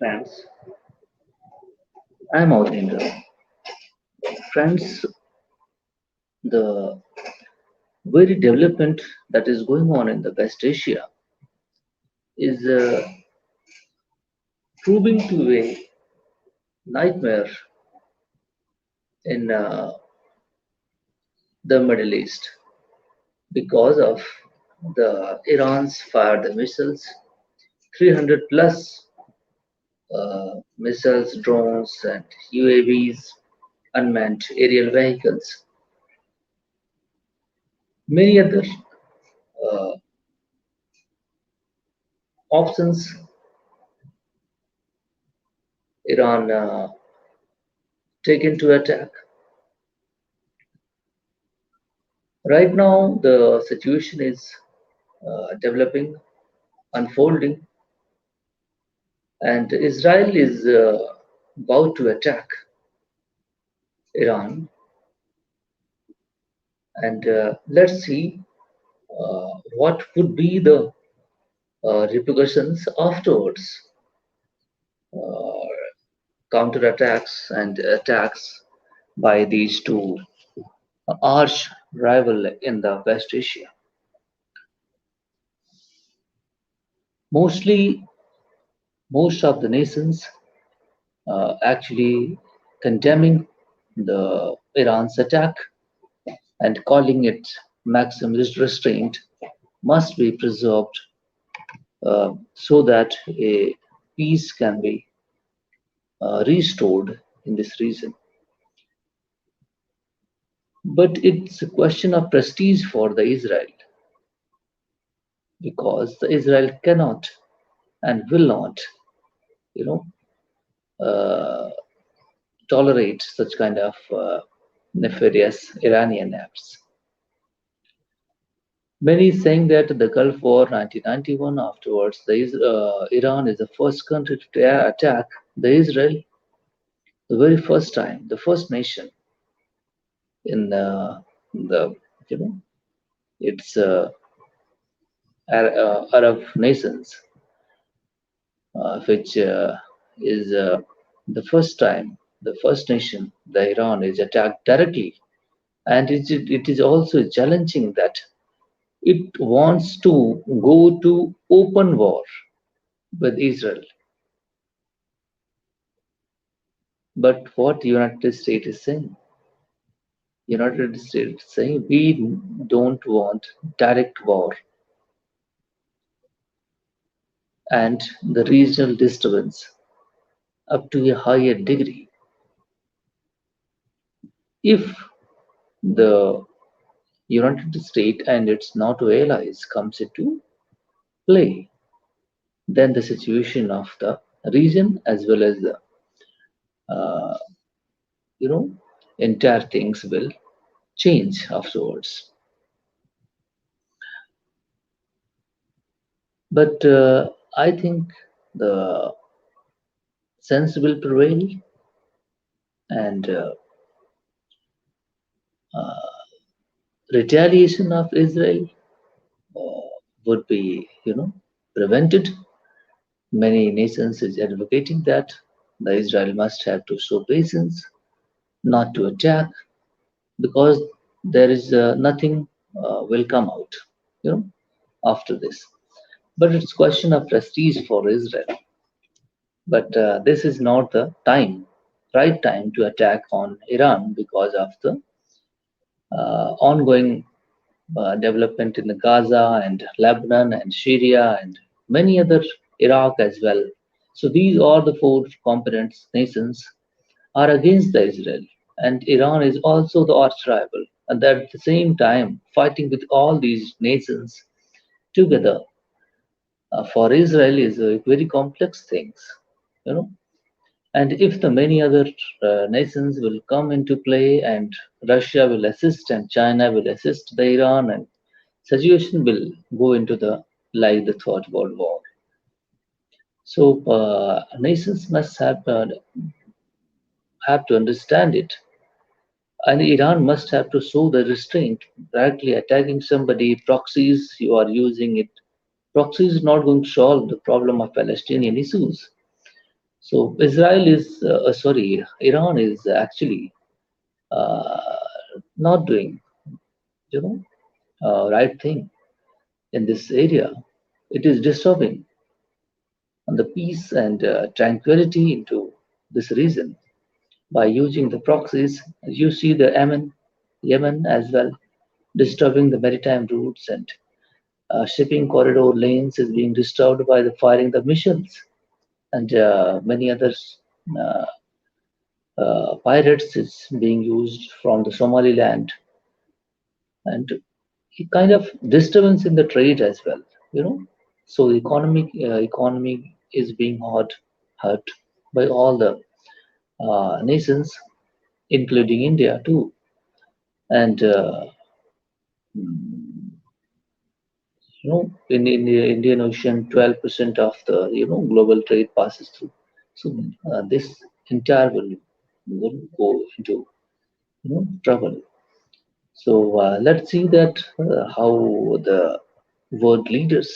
Friends, I'm Audindra. Friends, the very development that is going on in the West Asia is proving to be a nightmare in the Middle East because of the Iran's fired the missiles, 300 plus missiles, drones, and UAVs, unmanned aerial vehicles, many other uh, options Iran taken to attack. Right now, the situation is developing, unfolding, and Israel is about to attack Iran. And let's see what would be the repercussions afterwards. Uh, Counterattacks and attacks by these two arch rival in the West Asia. Mostly, most of the nations actually condemning the Iran's attack and calling it maximum restraint must be preserved so that a peace can be restored in this region. But it's a question of prestige for the Israel because the Israel cannot and will not, you know, uh, tolerate such kind of nefarious Iranian acts. Many saying that the Gulf War 1991 afterwards, Iran is the first country to attack the Israel, the very first time, the first nation in the you know its Arab nations, which is the first time, the first nation, the Iran is attacked directly, and it is also challenging that it wants to go to open war with Israel. But what United States is saying, United States is saying we don't want direct war and the regional disturbance up to a higher degree. If the United States and its NATO allies comes into play, then the situation of the region as well as the uh, you know entire things will change afterwards. But I think the sense will prevail, and uh, retaliation of Israel would be, prevented. Many nations is advocating that the Israel must have to show patience, not to attack, because there is nothing will come out, you know, after this. But it's question of prestige for Israel. But this is not the right time to attack on Iran because of the ongoing development in the Gaza and Lebanon and Syria and many other Iraq as well. So these are the four components nations are against the Israel, and Iran is also the arch rival. And at the same time, fighting with all these nations together for Israel is a very complex things, you know. And if the many other nations will come into play, and Russia will assist, and China will assist the Iran, and situation will go into the like the Third World War. So nations must have to understand it, and Iran must have to show the restraint. Directly attacking somebody, proxies you are using it. Proxy is not going to solve the problem of Palestinian issues. So Israel is, sorry, Iran is actually uh, not doing, you know, right thing in this area. It is disturbing the peace and tranquility into this region by using the proxies. You see the Yemen as well, disturbing the maritime routes and shipping corridor lanes is being disturbed by the firing the missiles and many others. Uh, Pirates is being used from the Somaliland and a kind of disturbance in the trade as well. You know, so the economy is being hurt by all the nations, including India too. And in the Indian Ocean, 12% of the global trade passes through. So this entire will go into trouble. So let's see that how the world leaders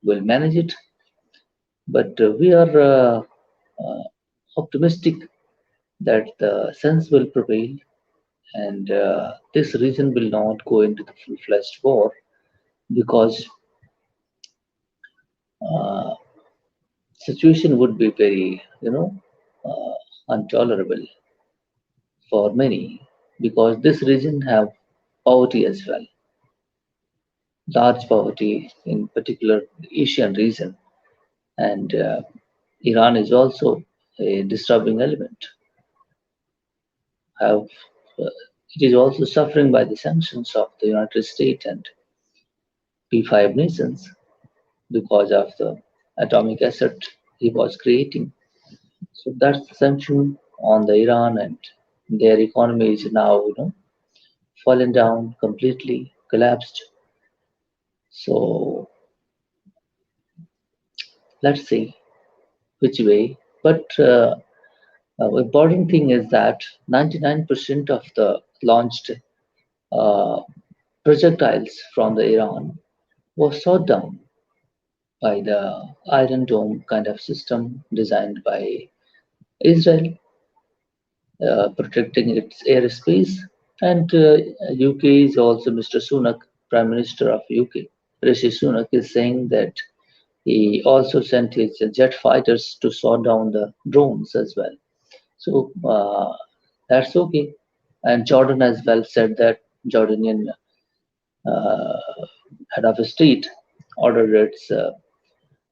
will manage it. But we are optimistic that the sense will prevail and this region will not go into the full-fledged war because uh, situation would be very, intolerable for many because this region have poverty as well, large poverty in particular the Asian region, and Iran is also a disturbing element. Have it is also suffering by the sanctions of the United States and P5 nations because of the atomic asset he was creating. So that's the sanction on the Iran and their economy is now fallen down completely, collapsed. So let's see which way. But important thing is that 99% of the launched uh, projectiles from the Iran was shot down by the Iron Dome kind of system designed by Israel, protecting its airspace. And UK is also Mr. Sunak, Prime Minister of UK. Rishi Sunak is saying that he also sent his jet fighters to shoot down the drones as well. So that's okay. And Jordan as well said that Jordanian uh, head of state ordered its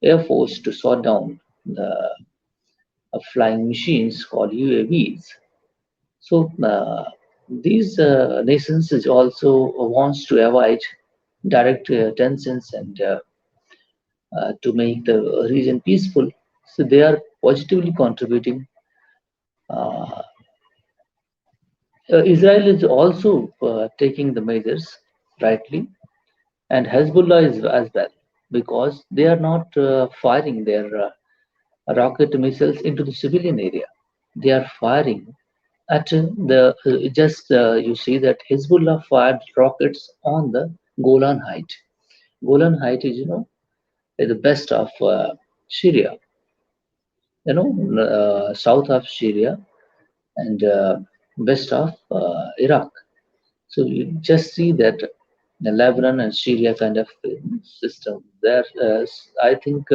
air force to shut down the flying machines called UAVs. So these nations is also wants to avoid direct tensions and to make the region peaceful. So they are positively contributing. Uh, Israel is also taking the measures rightly, and Hezbollah is as well because they are not firing their rocket missiles into the civilian area. They are firing at the just you see that Hezbollah fired rockets on the Golan Height. Golan Height is is the best of Syria, south of Syria and west of Iraq. So you just see that the Lebanon and Syria kind of system there. I think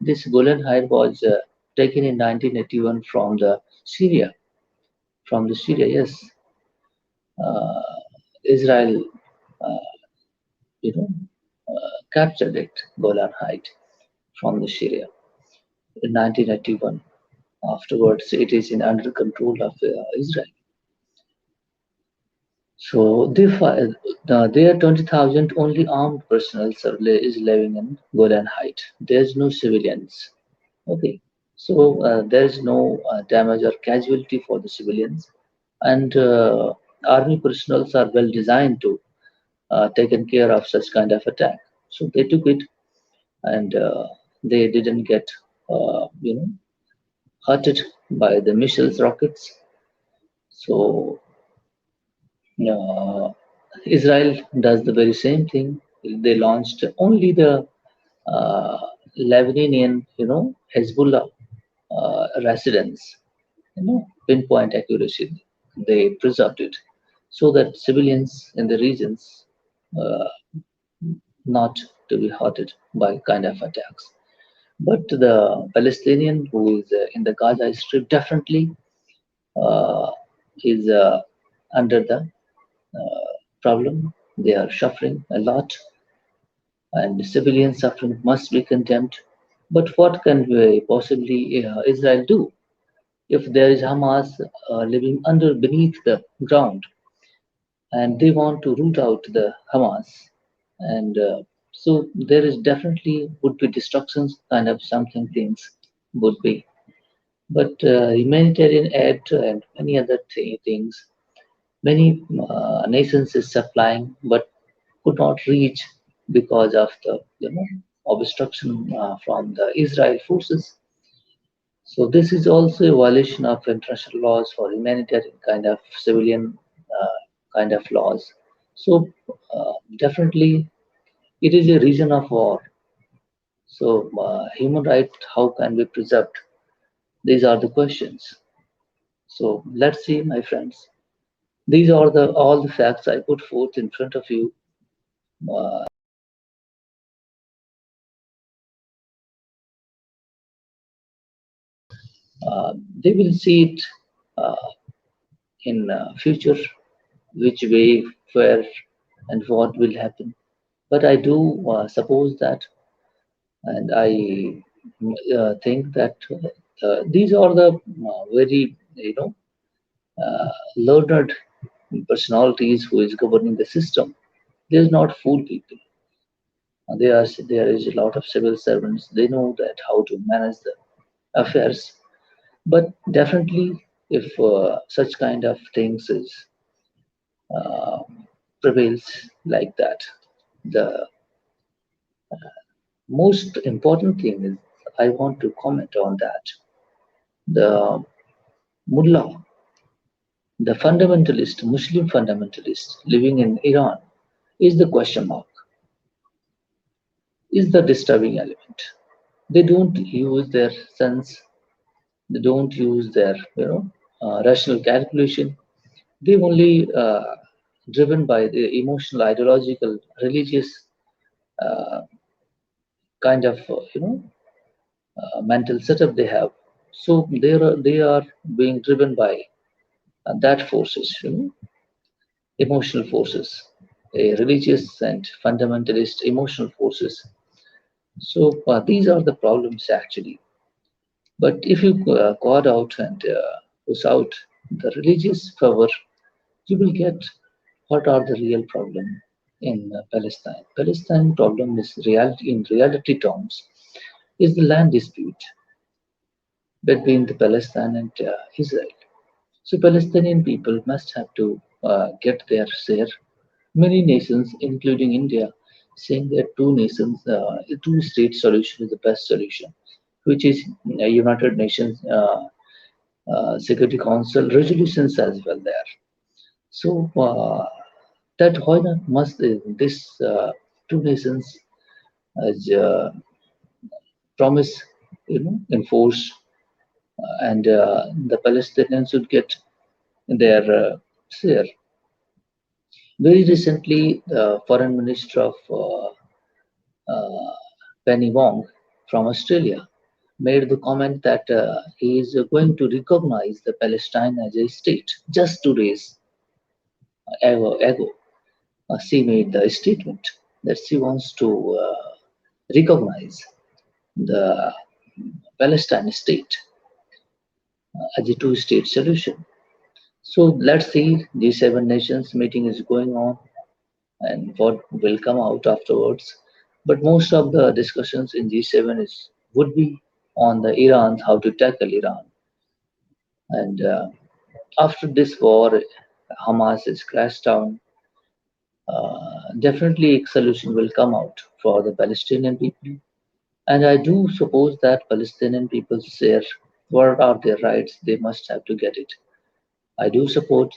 this Golan Height was taken in 1981 from the Syria, yes, uh, Israel, uh, you know, captured it, Golan Height, from the Syria in 1981. Afterwards, it is in under control of Israel. So there are 20,000 only armed personnel is living in Golan Height. There's no civilians. Okay, so there's no damage or casualty for the civilians, and army personnel are well designed to taken care of such kind of attack. So they took it, and they didn't get hurted by the missiles rockets. So uh, Israel does the very same thing. They launched only the uh, Lebanese, Hezbollah. residence, pinpoint accuracy. They preserved it so that civilians in the regions uh, not to be hurted by kind of attacks. But the Palestinian who is in the Gaza Strip definitely uh, is under the problem. They are suffering a lot, and civilian suffering must be condemned. But what can we possibly Israel do if there is Hamas living under beneath the ground, and they want to root out the Hamas, and so there is definitely would be destructions, kind of something things would be. But humanitarian aid and many other things, many nations is supplying, but could not reach because of the obstruction from the Israel forces. So this is also a violation of international laws for humanitarian kind of civilian kind of laws. So definitely it is a region of war. So human rights, how can be preserved? These are the questions. So let's see, my friends. These are the all the facts I put forth in front of you. Uh, they will see it uh, in future, which way, where, and what will happen. But I do suppose that, and I think that these are the very learned personalities who is governing the system. They is not fool people. There is a lot of civil servants. They know that how to manage the affairs. But definitely, if such kind of things is uh, prevails like that, the most important thing is I want to comment on that. The mullah, the fundamentalist, Muslim fundamentalist living in Iran, is the question mark, is the disturbing element. They don't use their sense, they don't use their rational calculation. They only driven by the emotional, ideological, religious uh, kind of mental setup they have. So they are being driven by that forces, emotional forces, religious and fundamentalist emotional forces. So these are the problems actually. But if you guard out and push out the religious fervor, you will get what are the real problem in Palestine. Palestine problem is reality in reality terms is the land dispute between the Palestine and Israel. So Palestinian people must have to get their share. Many nations, including India, saying that two nations, two-state solution is the best solution, which is United Nations Security Council resolutions as well there. So that why not must this two nations as promise, enforce, and the Palestinians should get their share. Very recently, the Foreign Minister of uh, Penny Wong from Australia made the comment that he is going to recognize the Palestine as a state. Just 2 days ago, she made the statement that she wants to recognize the Palestine state as a two-state solution. So let's see, G7 nations meeting is going on and what will come out afterwards. But most of the discussions in G7 is would be on the Iran, how to tackle Iran. And after this war, Hamas is crashed down. Definitely, a solution will come out for the Palestinian people. And I do suppose that Palestinian people share what are their rights, they must have to get it. I do support,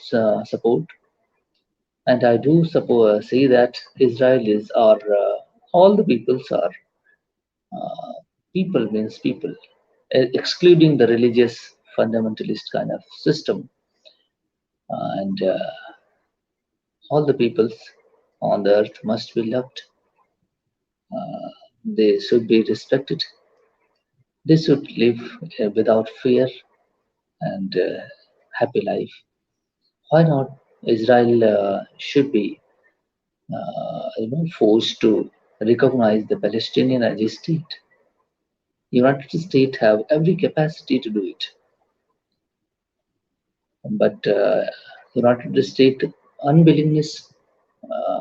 and I do say that Israelis are all the peoples are people means people. excluding the religious fundamentalist kind of system, and all the peoples on the earth must be loved. They should be respected. They should live without fear and happy life. Why not? Israel should be forced to recognize the Palestinian as a state. United States have every capacity to do it, but United States unwillingness uh,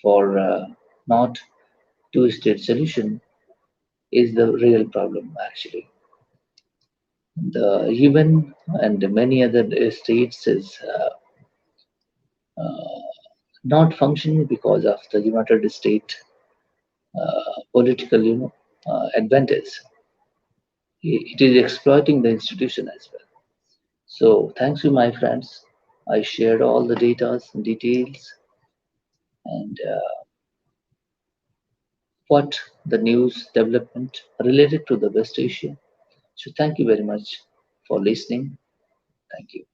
for not two-state solution is the real problem actually. The UN and many other states is not functioning because of the United States political advantage. It is exploiting the institution as well. So thanks to my friends, I shared all the data and details and what the news development related to the West Asia. So thank you very much for listening. Thank you.